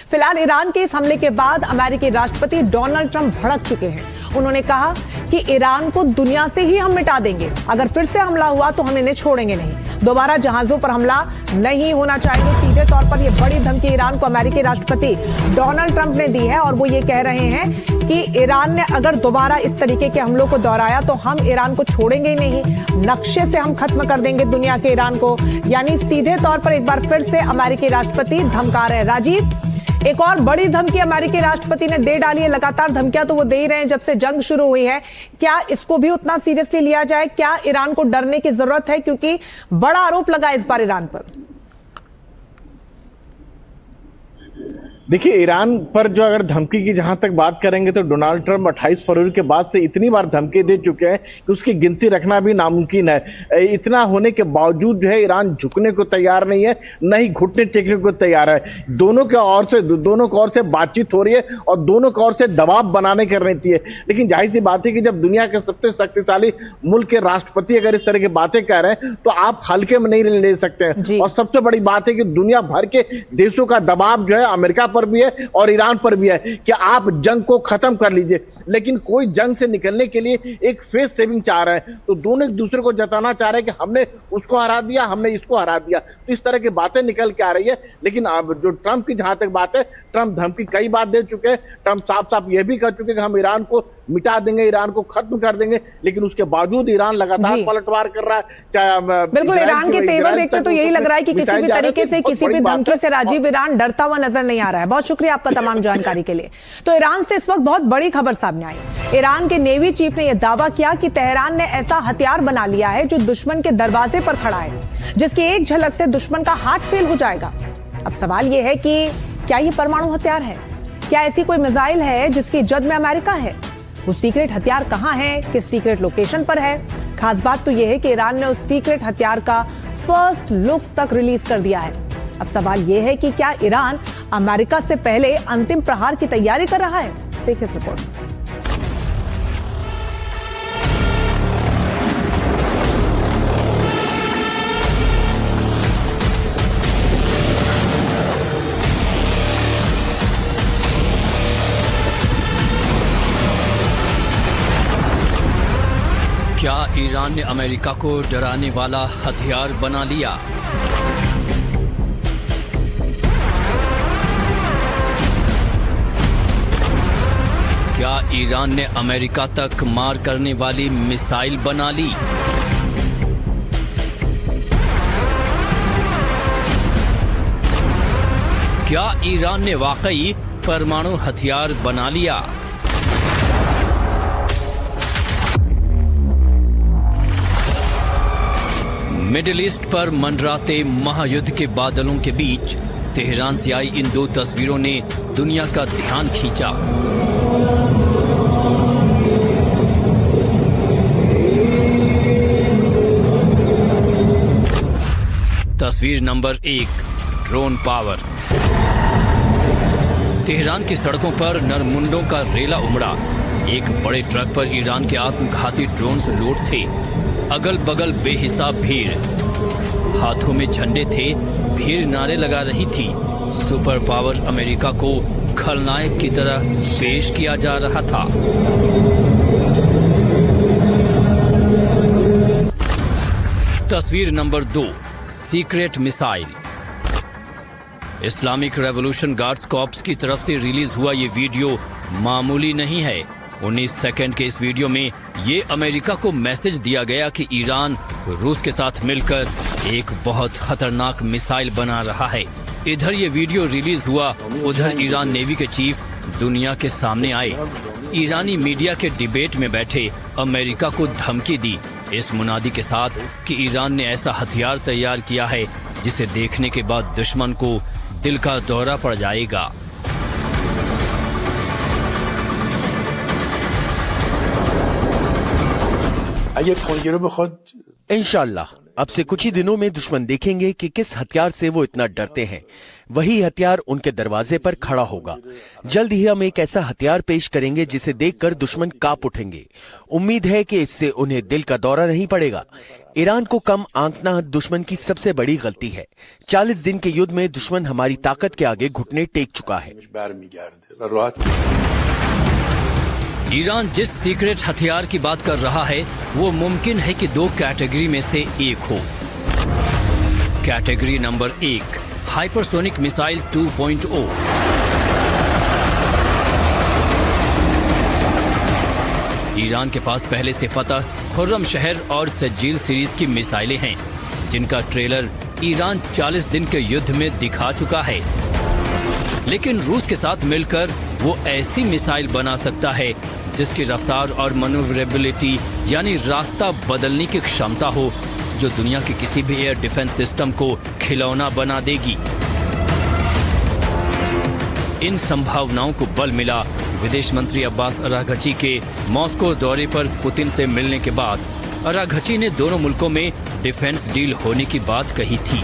फिलहाल ईरान के इस हमले के बाद अमेरिकी राष्ट्रपति डोनाल्ड ट्रंप भड़क चुके हैं। उन्होंने कहा कि ईरान को दुनिया से ही हम मिटा देंगे। अगर फिर से हमला हुआ तो हम इन्हें छोड़ेंगे नहीं। दोबारा जहाजों पर हमला नहीं होना चाहिए। सीधे तौर पर यह बड़ी धमकी ईरान को अमेरिकी राष्ट्रपति डोनाल्ड ट्रंप ने दी है और वो ये कह रहे हैं कि ईरान ने अगर दोबारा इस तरीके के हमलों को दोहराया तो हम ईरान को छोड़ेंगे ही नहीं, नक्शे से हम खत्म कर देंगे दुनिया के ईरान को। यानी सीधे तौर पर एक बार फिर से अमेरिकी राष्ट्रपति धमका रहे हैं। राजीव, एक और बड़ी धमकी अमेरिकी राष्ट्रपति ने दे डाली है। लगातार धमकियां तो वो दे ही रहे हैं जब से जंग शुरू हुई है। क्या इसको भी उतना सीरियसली लिया जाए? क्या ईरान को डरने की जरूरत है? क्योंकि बड़ा आरोप लगा इस बार ईरान पर। देखिए, ईरान पर जो अगर धमकी की जहां तक बात करेंगे तो डोनाल्ड ट्रंप 28 फरवरी के बाद से इतनी बार धमकी दे चुके हैं कि उसकी गिनती रखना भी नामुमकिन है। इतना होने के बावजूद जो है ईरान झुकने को तैयार नहीं है, न ही घुटने टेकने को तैयार है। दोनों की ओर से बातचीत हो रही है और दोनों की ओर से दबाव बनाने की रणनीति है। लेकिन जाहिर सी बात है कि जब दुनिया के सबसे शक्तिशाली मुल्क के राष्ट्रपति अगर इस तरह की बातें कह रहे हैं तो आप हल्के में नहीं ले सकते हैं। और सबसे बड़ी बात है कि दुनिया भर के देशों का दबाव जो है अमेरिका पर भी है और ईरान पर भी है कि आप जंग को खत्म कर लीजिए। लेकिन कोई जंग से निकलने के लिए एक फेस सेविंग चाह रहा है, तो दोनों एक दूसरे को जताना चाह रहे हैं कि हमने उसको हरा दिया, हमने इसको हरा दिया। तो इस तरह की बातें निकल के आ रही है। लेकिन अब जो ट्रंप की जहां तक बात है, ट्रंप धमकी कई बार दे चुके हैं। ट्रंप साफ साफ यह भी कर चुके हैं कि हम ईरान को मिटा देंगे, ईरान को खत्म कर देंगे। लेकिन उसके बावजूद ईरान लगातार पलटवार कर रहा है। बिल्कुल, ईरान के तेवर देखते तो यही लग रहा है कि किसी भी तरीके से, किसी भी धमकी से राजीव ईरान डरता हुआ नजर नहीं आ रहा है। बहुत शुक्रिया आपका तमाम जानकारी के लिए। तो ईरान से इस वक्त बहुत बड़ी खबर सामने आई। ईरान के नेवी चीफ ने यह दावा किया कि तेहरान ने ऐसा हथियार बना लिया है जो दुश्मन के दरवाजे पर खड़ा है, जिसकी एक झलक से दुश्मन का हार्ट फेल हो जाएगा। अब सवाल यह है कि क्या यह परमाणु हथियार है? क्या ऐसी कोई मिसाइल है जिसकी जद में अमेरिका है? वो सीक्रेट हथियार कहां है, किस सीक्रेट लोकेशन पर है? खास बात तो यह है कि ईरान ने उस सीक्रेट हथियार का फर्स्ट लुक तक रिलीज कर दिया है। अब सवाल यह है कि क्या ईरान अमेरिका से पहले अंतिम प्रहार की तैयारी कर रहा है? देखिए इस रिपोर्ट। क्या ईरान ने अमेरिका को डराने वाला हथियार बना लिया? क्या ईरान ने अमेरिका तक मार करने वाली मिसाइल बना ली? क्या ईरान ने वाकई परमाणु हथियार बना लिया? मिडिल ईस्ट पर मंडराते महायुद्ध के बादलों के बीच तेहरान से आई इन दो तस्वीरों ने दुनिया का ध्यान खींचा। तस्वीर नंबर 1, ड्रोन पावर। तेहरान की सड़कों पर नरमुंडों का रेला उमड़ा। एक बड़े ट्रक पर ईरान के आत्मघाती ड्रोन लोड थे। अगल बगल बेहिसाब भीड़, हाथों में झंडे थे। भीड़ नारे लगा रही थी। सुपर पावर अमेरिका को खलनायक की तरह पेश किया जा रहा था। तस्वीर number 2, secret missile. Islamic revolution guards corps की तरफ से रिलीज हुआ ये वीडियो मामूली नहीं है। 19 सेकंड के इस वीडियो में ये अमेरिका को मैसेज दिया गया कि ईरान रूस के साथ मिलकर एक बहुत खतरनाक मिसाइल बना रहा है। इधर ये वीडियो रिलीज हुआ, उधर ईरान नेवी के चीफ दुनिया के सामने आए। ईरानी मीडिया के डिबेट में बैठे अमेरिका को धमकी दी, इस मुनादी के साथ कि ईरान ने ऐसा हथियार तैयार किया है जिसे देखने के बाद दुश्मन को दिल का दौरा पड़ जाएगा। इंशाल्लाह अब से कुछ ही दिनों में दुश्मन देखेंगे कि किस हथियार से वो इतना डरते हैं। वही हथियार उनके दरवाजे पर खड़ा होगा। जल्द ही हम एक ऐसा हथियार पेश करेंगे जिसे देखकर दुश्मन कांप उठेंगे। उम्मीद है कि इससे उन्हें दिल का दौरा नहीं पड़ेगा। ईरान को कम आंकना दुश्मन की सबसे बड़ी गलती है। 40 दिन के युद्ध में दुश्मन हमारी ताकत के आगे घुटने टेक चुका है। ईरान जिस सीक्रेट हथियार की बात कर रहा है वो मुमकिन है कि 2 कैटेगरी में से एक हो। Category number 1, hypersonic missile 2.0। Iran के पास पहले से फतह, खुर्रम शहर और सज्जील सीरीज की मिसाइलें हैं, जिनका ट्रेलर ईरान 40 दिन के युद्ध में दिखा चुका है। लेकिन रूस के साथ मिलकर वो ऐसी मिसाइल बना सकता है जिसकी रफ्तार और मनूवरेबिलिटी यानी रास्ता बदलने की क्षमता हो, जो दुनिया के किसी भी एयर डिफेंस सिस्टम को खिलौना बना देगी। इन संभावनाओं को बल मिला विदेश मंत्री अब्बास अराघची के मॉस्को दौरे पर पुतिन से मिलने के बाद। अराघची ने दोनों मुल्कों में डिफेंस डील होने की बात कही थी।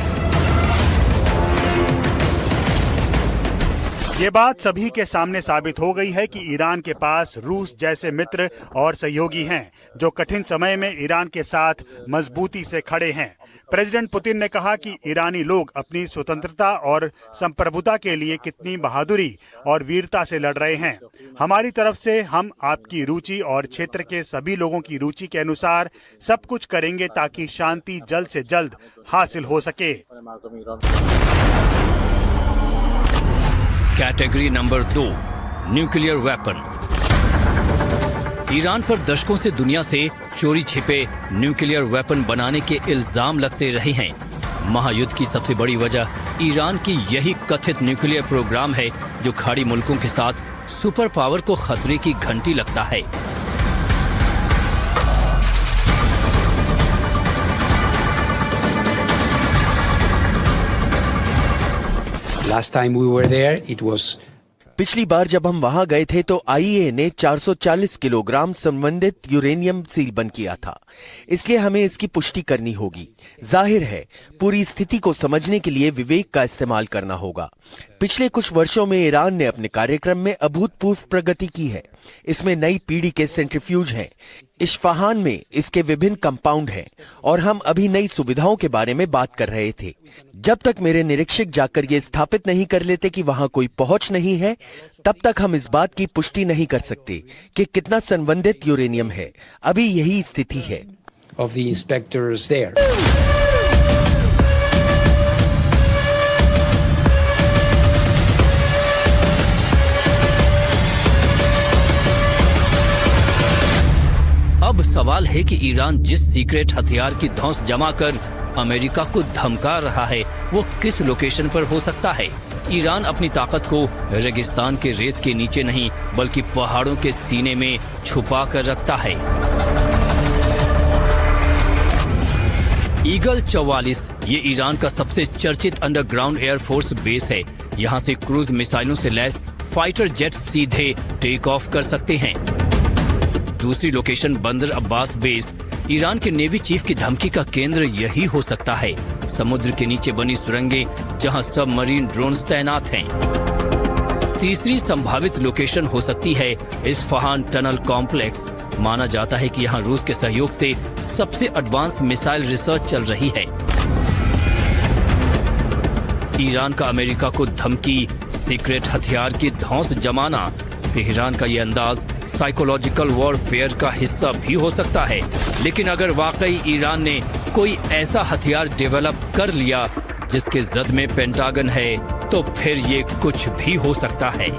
ये बात सभी के सामने साबित हो गई है कि ईरान के पास रूस जैसे मित्र और सहयोगी हैं, जो कठिन समय में ईरान के साथ मजबूती से खड़े हैं। प्रेसिडेंट पुतिन ने कहा कि ईरानी लोग अपनी स्वतंत्रता और संप्रभुता के लिए कितनी बहादुरी और वीरता से लड़ रहे हैं। हमारी तरफ से हम आपकी रुचि और क्षेत्र के सभी लोगों की रुचि के अनुसार सब कुछ करेंगे ताकि शांति जल्द से जल्द हासिल हो सके। Category number 2, nuclear weapon. Iran पर दशकों से दुनिया से चोरी छिपे न्यूक्लियर वेपन बनाने के इल्जाम लगते रहे हैं। महायुद्ध की सबसे बड़ी वजह ईरान की यही कथित न्यूक्लियर प्रोग्राम है, जो खाड़ी मुल्कों के साथ सुपर पावर को खतरे की घंटी लगता है। Last time we were there, it was पिछली बार जब हम वहां गए थे तो आईएए ने 440 किलोग्राम संबंधित यूरेनियम सील बंद किया था, इसलिए हमें इसकी पुष्टि करनी होगी। जाहिर है पूरी स्थिति को समझने के लिए विवेक का इस्तेमाल करना होगा। पिछले कुछ वर्षों में ईरान ने अपने कार्यक्रम में अभूतपूर्व प्रगति की है। इसमें नई पीढ़ी के सेंट्रीफ्यूज हैं, इस्फहान में इसके विभिन्न कंपाउंड हैं, और हम अभी नई सुविधाओं के बारे में बात कर रहे थे। जब तक मेरे निरीक्षक जाकर ये स्थापित नहीं कर लेते कि वहां कोई पहुंच नहीं है, तब तक हम इस बात की पुष्टि नहीं कर सकते कि कितना संबंधित यूरेनियम है। अभी यही स्थिति है। of the inspectors there. अब सवाल है कि ईरान जिस सीक्रेट हथियार की धौंस जमा कर अमेरिका को धमका रहा है, वो किस लोकेशन पर हो सकता है। ईरान अपनी ताकत को रेगिस्तान के रेत के नीचे नहीं बल्कि पहाड़ों के सीने में छुपा कर रखता है। ईगल 44 ये ईरान का सबसे चर्चित अंडरग्राउंड एयरफोर्स बेस है। यहाँ से क्रूज मिसाइलों से लैस फाइटर जेट सीधे टेक ऑफ कर सकते हैं। दूसरी लोकेशन बंदर अब्बास बेस, ईरान के नेवी चीफ की धमकी का केंद्र यही हो सकता है। समुद्र के नीचे बनी सुरंगें जहां सबमरीन ड्रोन्स तैनात हैं। तीसरी संभावित लोकेशन हो सकती है इस्फहान टनल कॉम्प्लेक्स। माना जाता है कि यहां रूस के सहयोग से सबसे एडवांस मिसाइल रिसर्च चल रही है। ईरान का अमेरिका को धमकी, सीक्रेट हथियार की धौंस जमाना, तेहरान का ये अंदाज साइकोलॉजिकल वॉरफेयर का हिस्सा भी हो सकता है। लेकिन अगर वाकई ईरान ने कोई ऐसा हथियार डेवलप कर लिया जिसके जद में पेंटागन है, तो फिर ये कुछ भी हो सकता है।